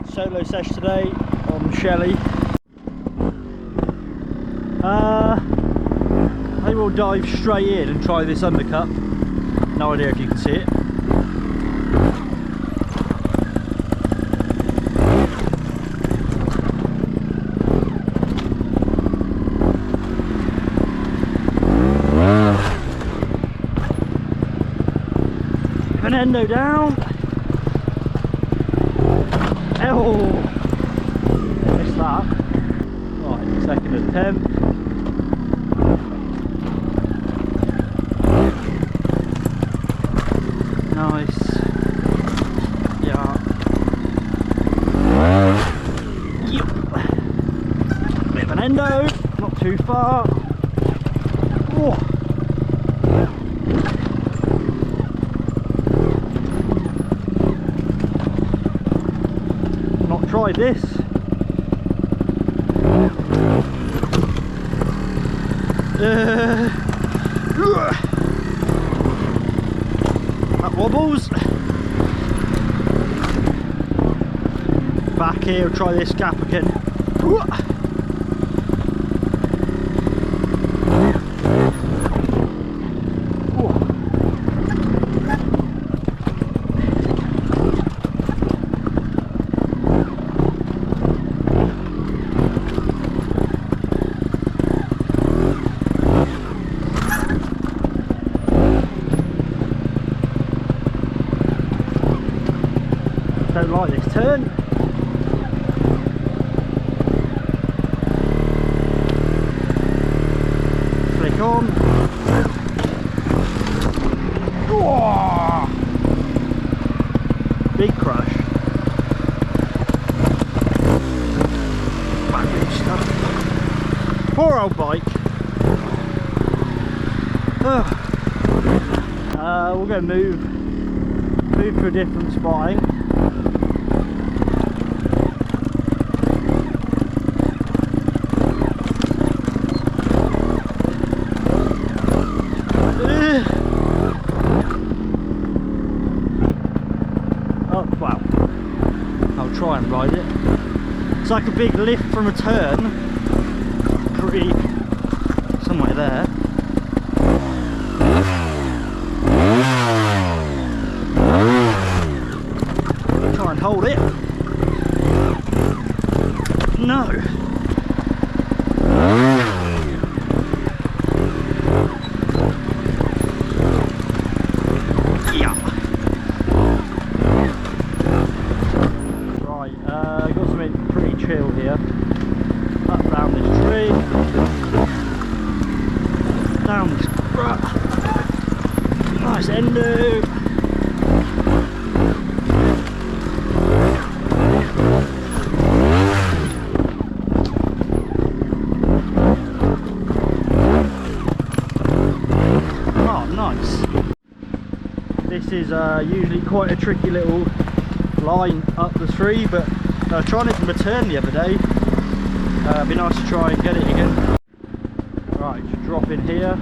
Solo sesh today on Shelley. I will dive straight in and try this undercut. No idea if you can see it. An endo down. Oh, missed that. Right, second attempt. Nice. Yeah. Yep. Bit of an endo, not too far. Oh. Not tried this. That wobbles. Back here, we'll try this gap again. Don't like this turn. Flick on. Oh! Big crush. Backwards stuff. Poor old bike. We're going to move to a different spotting. Oh wow, I'll try and ride it. It's like a big lift from a turn, pretty somewhere there. Try and hold it. No. Yeah. Right, got something pretty chill here. Up down this tree. Down this rut. Nice endo. This is usually quite a tricky little line up the tree, but I was trying it from a turn the other day. It'd be nice to try and get it again. Right, just drop in here.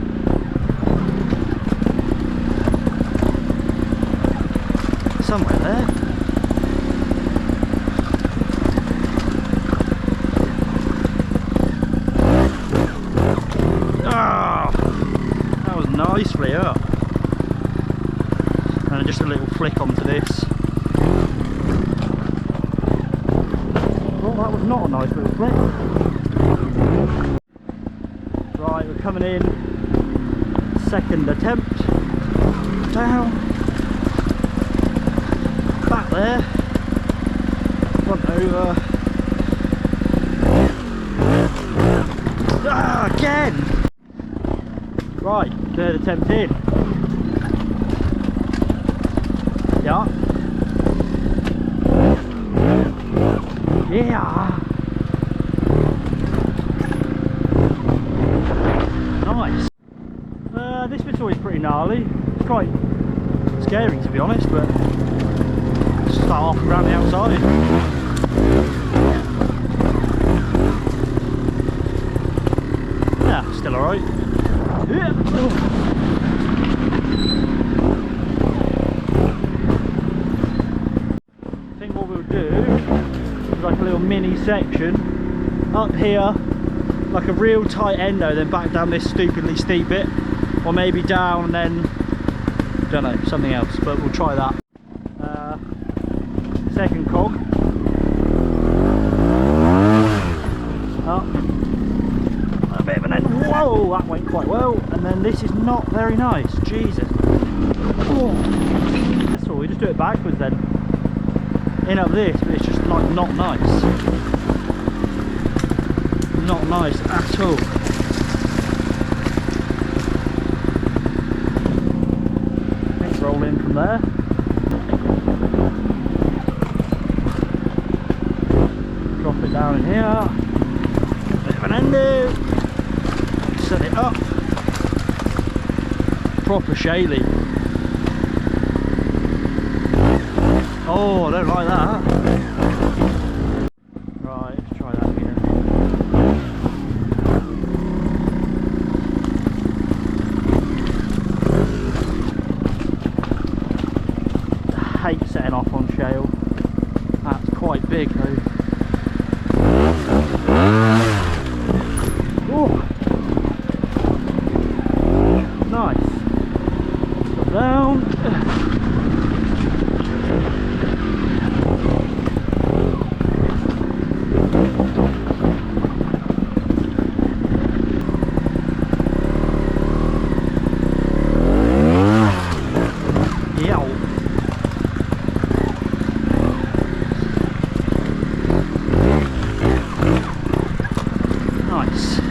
Somewhere there. Ah, that was nicely up. And just a little flick onto this. Well, that was not a nice little flick. Right, we're coming in. Second attempt. Down. Back there. Front over. Ah, again! Right, third attempt in. Yeah. Yeah. Nice. This bit's always pretty gnarly. It's quite scary to be honest, but start off around the outside. Yeah, still alright. Yeah. I think what we'll do as like a little mini section up here, like a real tight endo, then back down this stupidly steep bit, or maybe down and then, don't know, something else, but we'll try that. Second cog up, a bit of an end. Whoa, that went quite well. And then this is not very nice. Jesus. Oh. That's all. We just do it backwards then. In up this, but it's just like not nice. Not nice at all. Let's roll in from there. Drop it down in here. Bit of an endo. Set it up. Proper shaly. Oh, I don't like that. Right, let's try that again. I hate setting off on shale. That's quite big though. Oh, nice. Down.